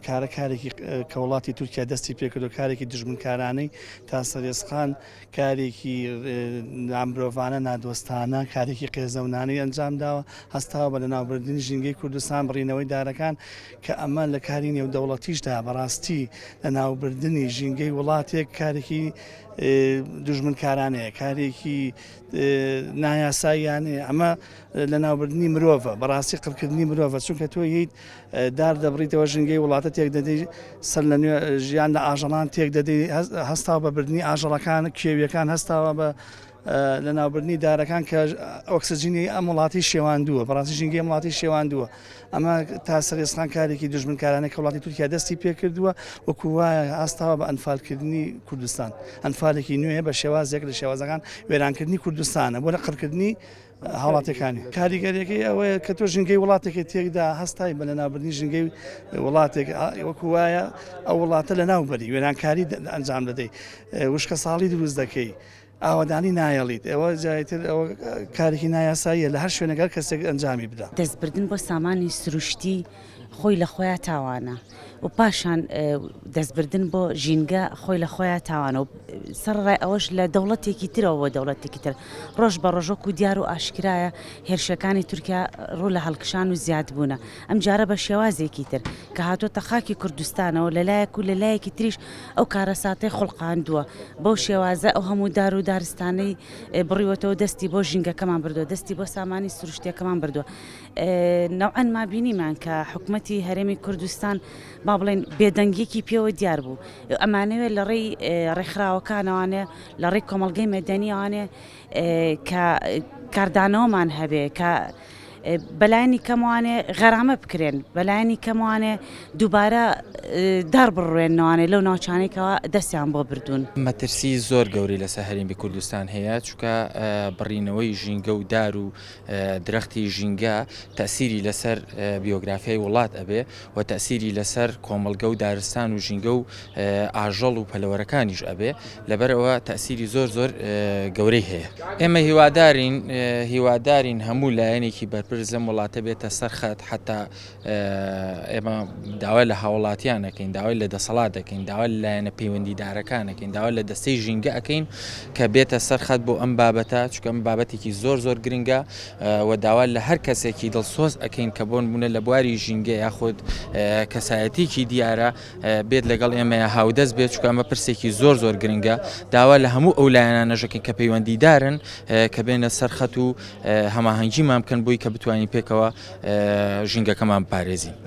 کارێکی کە وڵاتی تورکیا دەستی پێکردو کارێکی دژمنکارانەی تا سەرێسخان کارێکی مرۆڤانە نادۆستانە کارێکی قێزەونانەی ئەنجام داوە هەستاوە بە لەناوبردننی ژینگەی کوردستان بڕینەوەی دارەکان کە ئەمە لە کاری نێودەوڵەتیشدا بەڕاستی لەناوبردننی ژینگەی وڵاتێک کارێکی دژمنکارانەیە کارێکی نایاساییانەیە ئەمە لە ناوبردننی مرۆڤە بەڕاستی قڕکردنی مرۆڤە چونکە تۆ هیچ دار دەبڕیتەوە ژنگەی وڵاتە تێک دەدەی سەر لە نوێ ژیان لە ئاژەڵان تێک دەدەی هەستاوە بە بردننی ئاژەڵەکان کێویەکان هەستاوە بە لە ناوبردننی دارەکان کە ئۆکسسیجینی ئەم وڵاتی شێواندووە بەڕاستی ژینگەی وڵاتی شێواندووە ئەمە تا سەرێسخان کارێکی دژمنکارانەی کە وڵاتی تورکیا دەستی پێکردووە وەکو وایە هەستاوە بە ئەنفالکردنی کوردستان ئەنفالێکی نوێ بە شێوازێک لە شێوازەکان وێرانکردنی کوردستانە بۆ لە قڕکردنی هاوڵاتەکانی کاریگەریەکەی ئەوەیە کە تۆ ژنگەی وڵاتێکی تێکدا هەستای بە لەناوبردنی ژنگەی وڵاتێک وەکو وایە ئەو وڵاتە لە ناوبەری وێرانکاری ئەنجام دەدەی وشکە ساڵی دروست دەکەی ئاوادانی نایەڵیت ئەوە جایتر ئەوە کارێکی نایاساییە لە هەر شوێنەگەر کەسێک ئەنجامی بدە دەستبردن بۆ سامانی سروشتی خۆی لە خۆیان تاوانە و پاشان دەستبردن بۆ ژینگە خۆی لە خۆیان تاوانە و سەرڕای ئەوەش لە دەوڵەتێکی ترەوە بۆ دەوڵەتێکی تر ڕۆژ بە ڕۆژۆک و دیار و ئاشکرایە هێرشەکانی تورکیا ڕوو لە هەڵکشان و زیاد بوونە ئەم جارە بە شێوازێکی تر کە هاتۆتە خاکی کوردستانەوە لەلایەک و لەلایەکی تریش ئەو کارەساتەی خوڵقاندووە بەو شێوازە ئەو هەموو دار و دارستانەی بڕیوەتەوە دەستی بۆ ژینگەکەمان بردووە دەستی بۆ سامانی سروشتیەکەمان بردووە نەوعەن مابینیمان کە حکوومەتی هەرێمی کوردستان با بڵێن بێدەنگێکی پێوە دیار بوو ئەمانەوێت لە ڕێی ڕێکخراوەکانەوانێ لە ڕێی کۆمەڵگەی مەدەنیوانێ کە کاردانەوەمان هەبێ کە بەلایانی کەموانێ غەرامە بکرێن بەلایانی کەموانێ دووبارە دار بڕوێنەوانێ لەو ناوچانێکەوە دەستیان بۆ بردوون مەترسی زۆر گەوری لە سەهەرێمی کوردستان هەیە چونکە بڕینەوەی ژینگە و دار و درەختی ژینگە تەسیری لەسەر بیۆگرافیای وڵات ئەبێ و تەسیری لەسەر کۆمەڵگە و دارستان و ژینگە و ئاژەڵ و پەلەوەرەکانیش ئەبێ لەبەرەوە تەسیری زۆر زۆر گەورەی هەیە ئێمە هیوادارین هەموو لایەنێکی بەرپرس لەم وڵاتە بێتە سەرخەت حتا ئێمە داوای لە هاوڵاتیان ئەەکەین داوای لە دەسەڵات دەکەین داوای لایەنە پەیوەندیدارەکان ئەەکەین داوای لە دەستەی ژینگە ئەەکەین کە بێتە سەرخەت بۆ ئەم بابەتە چونکە ئەم بابەتێکی زۆر زۆر گرنگە و داوا لە هەر کەسێکی دڵسۆز ئەەکەین کە بۆن بوونە لە بواری ژینگە یاخود کەسایەتیکی دیارە بێت لەگەڵ ئێمە هاودەست بێت چونکە ئەمە پرسێکی زۆر زۆر گرنگە داوا لە هەموو ئەو لایەنانەژەکەین کە پەیوەندیدارن کە بێنە سەرخەت و هەماهەنگیمان بکەن بۆی کە بتوانین پێکەوە ژینگەکەمان پارێزین.